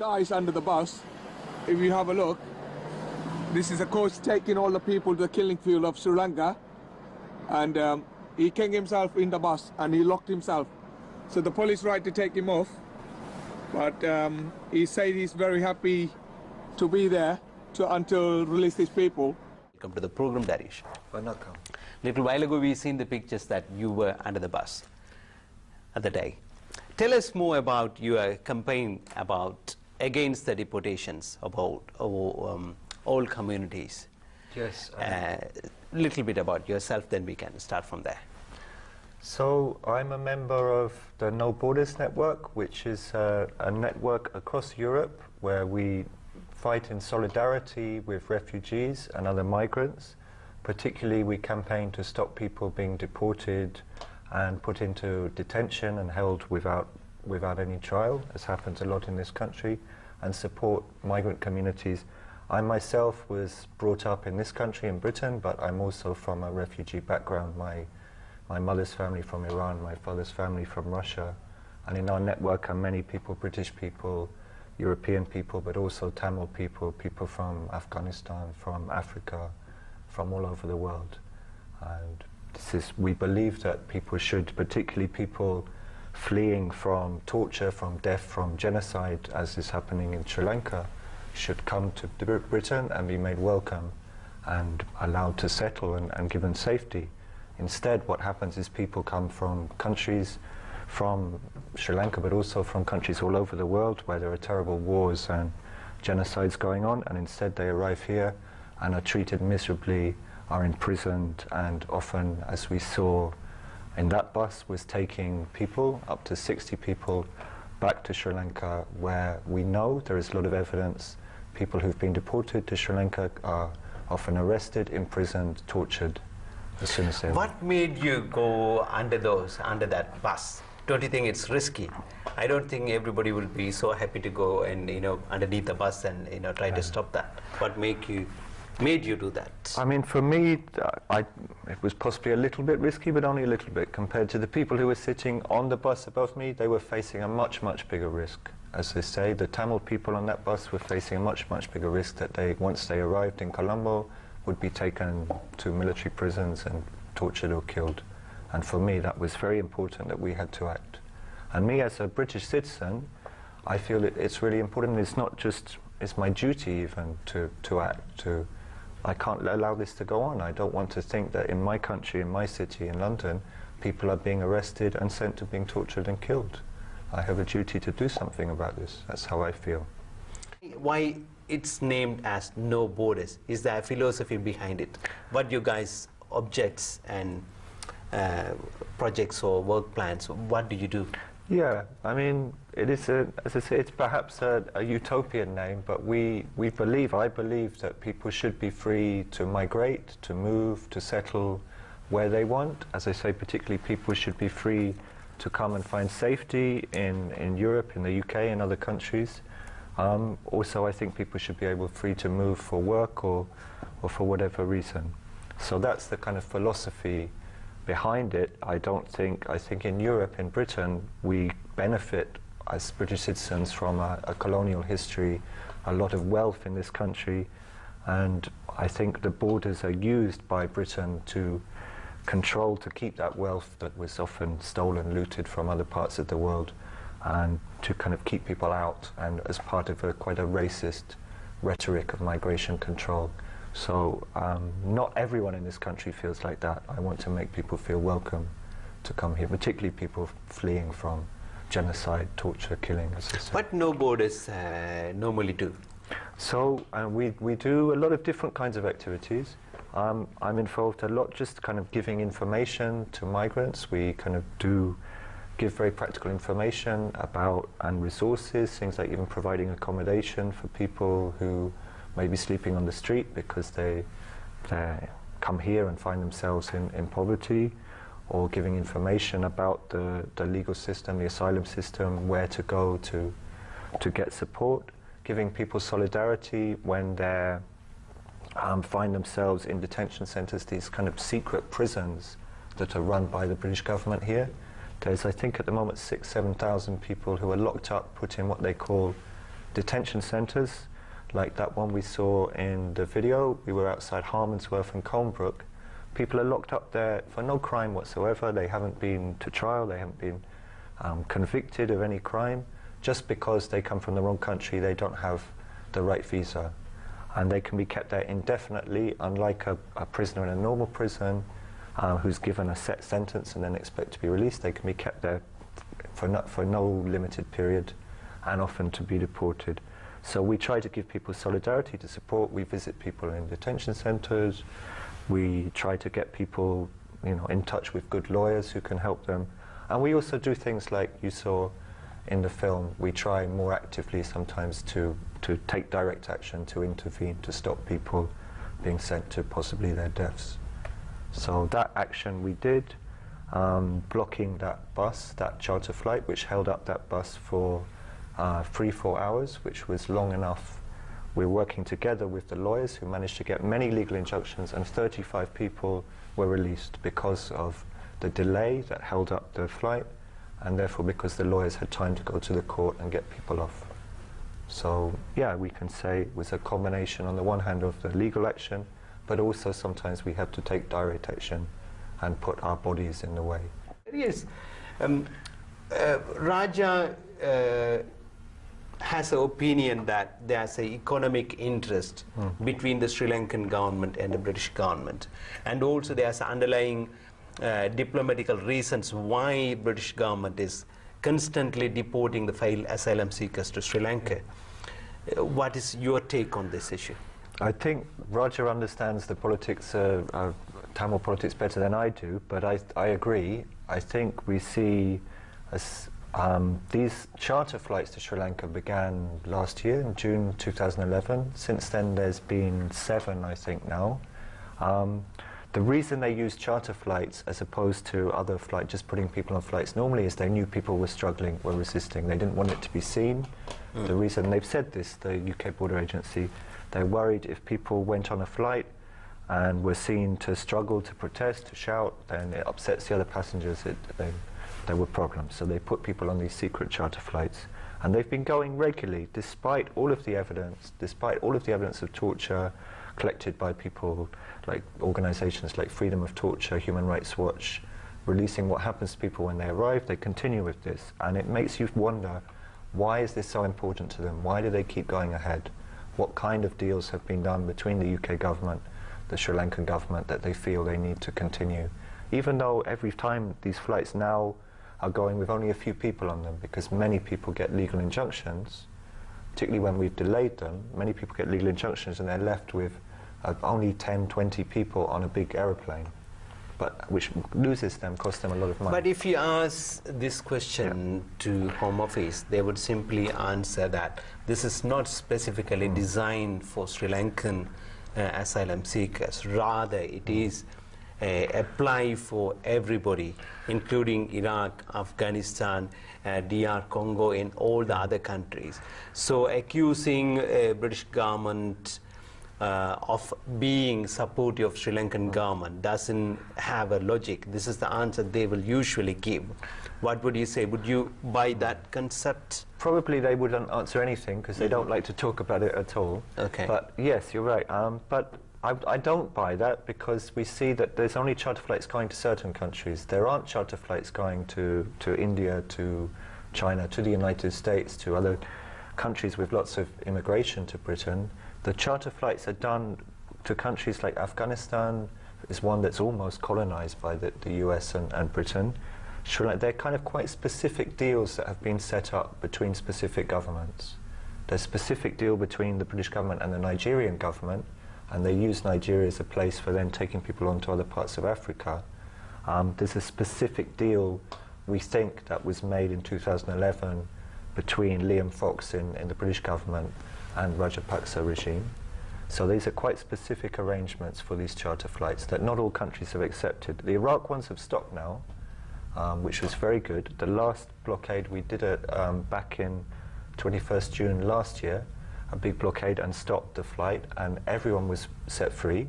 guys under the bus. If you have a look, this is a coach taking all the people to the killing field of Sri Lanka, and he came himself in the bus and he locked himself. So the police tried to take him off, but he said he's very happy to be there until release these people. Welcome to the program, Darish. Welcome. Little while ago we seen the pictures that you were under the bus at the day. Tell us more about your campaign against the deportations about all communities. Yes. Little bit about yourself, then we can start from there. So I'm a member of the No Borders Network, which is a network across Europe where we fight in solidarity with refugees and other migrants. Particularly, we campaign to stop people being deported and put into detention and held without any trial, as happens a lot in this country, and support migrant communities. I myself was brought up in this country, in Britain, but I'm also from a refugee background. My mother's family from Iran, my father's family from Russia, and in our network are many people, British people, European people, but also Tamil people, people from Afghanistan, from Africa, from all over the world. And we believe that people should, particularly people fleeing from torture, from death, from genocide, as is happening in Sri Lanka, should come to Britain and be made welcome and allowed to settle and given safety. Instead, what happens is people come from countries, from Sri Lanka, but also from countries all over the world where there are terrible wars and genocides going on, and instead they arrive here and are treated miserably, are imprisoned, and often, as we saw in that bus, was taking people, up to 60 people, back to Sri Lanka, where we know there is a lot of evidence people who've been deported to Sri Lanka are often arrested, imprisoned, tortured as soon as they arrive. What made you go under that bus? Don't you think it's risky? I don't think everybody will be so happy to go and underneath the bus and try to stop that. What made you do that? I mean, for me, it was possibly a little bit risky, but only a little bit. Compared to the people who were sitting on the bus above me, they were facing a much, much bigger risk. As they say, the Tamil people on that bus were facing a much, much bigger risk that once they arrived in Colombo, would be taken to military prisons and tortured or killed. And for me, that was very important that we had to act. And me, as a British citizen, I feel it's really important. It's not just, it's my duty even to act. I can't allow this to go on. I don't want to think that in my country, in my city, in London, people are being arrested and sent to being tortured and killed. I have a duty to do something about this. That's how I feel. Why it's named as No Borders? Is there a philosophy behind it? What you guys objects and projects or work plans, what do you do? Yeah, I mean, it is, as I say, it's perhaps a utopian name, but I believe that people should be free to migrate, to move, to settle where they want. As I say, particularly people should be free to come and find safety in Europe, in the UK, and other countries. Also, I think people should be free to move for work or for whatever reason. So that's the kind of philosophy behind it. I think in Europe, in Britain, we benefit as British citizens from a colonial history, a lot of wealth in this country, and I think the borders are used by Britain to control, to keep that wealth that was often stolen, looted from other parts of the world, and to kind of keep people out, and as part of quite a racist rhetoric of migration control. So not everyone in this country feels like that. I want to make people feel welcome to come here, particularly people fleeing from genocide, torture, killing, as I said. What No Borders normally do? So we do a lot of different kinds of activities. I'm involved a lot just kind of giving information to migrants. We kind of do give very practical information about and resources, things like even providing accommodation for people who may be sleeping on the street because they come here and find themselves in poverty, or giving information about the legal system, the asylum system, where to go to get support, giving people solidarity when they find themselves in detention centres, these kind of secret prisons that are run by the British government here. There's, I think, at the moment 6,000 to 7,000 people who are locked up, put in what they call detention centres, like that one we saw in the video. We were outside Harmondsworth and Colnbrook. People are locked up there for no crime whatsoever. They haven't been to trial, they haven't been convicted of any crime. Just because they come from the wrong country, they don't have the right visa. And they can be kept there indefinitely, unlike a prisoner in a normal prison who's given a set sentence and then expect to be released. They can be kept there for no limited period and often to be deported. So we try to give people solidarity to support. We visit people in detention centres. We try to get people, you know, in touch with good lawyers who can help them. And we also do things like you saw in the film. We try more actively sometimes to take direct action, to intervene, to stop people being sent to possibly their deaths. So that action we did, blocking that bus, that charter flight, which held up that bus for 3-4 hours, which was long enough. We're working together with the lawyers who managed to get many legal injunctions, and 35 people were released because of the delay that held up the flight, and therefore because the lawyers had time to go to the court and get people off. So yeah, we can say it was a combination on the one hand of the legal action, but also sometimes we have to take direct action and put our bodies in the way. Yes. Raja has an opinion that there's an economic interest between the Sri Lankan government and the British government, and also there's underlying diplomatical reasons why British government is constantly deporting the failed asylum seekers to Sri Lanka. What is your take on this issue? I think Roger understands the politics, Tamil politics better than I do, but I agree. I think we see as these charter flights to Sri Lanka began last year in June 2011. Since then there's been 7, I think, now. The reason they used charter flights as opposed to other flights, just putting people on flights normally, is they knew people were struggling, were resisting. They didn't want it to be seen. The reason they've said this, the UK Border Agency, they're worried if people went on a flight and were seen to struggle, to protest, to shout, then it upsets the other passengers. There were problems. So they put people on these secret charter flights. And they've been going regularly, despite all of the evidence, of torture collected by people like organizations like Freedom of Torture, Human Rights Watch, releasing what happens to people when they arrive. They continue with this. And it makes you wonder, why is this so important to them? Why do they keep going ahead? What kind of deals have been done between the UK government, the Sri Lankan government, that they feel they need to continue? Even though every time these flights now are going with only a few people on them, because many people get legal injunctions, particularly when we've delayed them, many people get legal injunctions and they're left with only 10, 20 people on a big aeroplane, but which loses them, costs them a lot of money. But if you ask this question to Home Office, they would simply answer that this is not specifically designed for Sri Lankan asylum seekers. Rather, it is apply for everybody, including Iraq, Afghanistan, DR Congo, and all the other countries. So accusing British government of being supportive of Sri Lankan government doesn't have a logic. This is the answer they will usually give. What would you say? Would you buy that concept? Probably they wouldn't answer anything because they don't like to talk about it at all. Okay. But yes, you're right. But I don't buy that, because we see that there's only charter flights going to certain countries. There aren't charter flights going to India, to China, to the United States, to other countries with lots of immigration to Britain. The charter flights are done to countries like Afghanistan, is one that's almost colonized by the US and Britain. They're kind of quite specific deals that have been set up between specific governments. There's a specific deal between the British government and the Nigerian government, and they use Nigeria as a place for then taking people on to other parts of Africa. There's a specific deal, we think, that was made in 2011 between Liam Fox in the British government and Rajapaksa regime. So these are quite specific arrangements for these charter flights that not all countries have accepted. The Iraq ones have stopped now, which was very good. The last blockade we did it back in 21st June last year, a big blockade, and stopped the flight, and everyone was set free.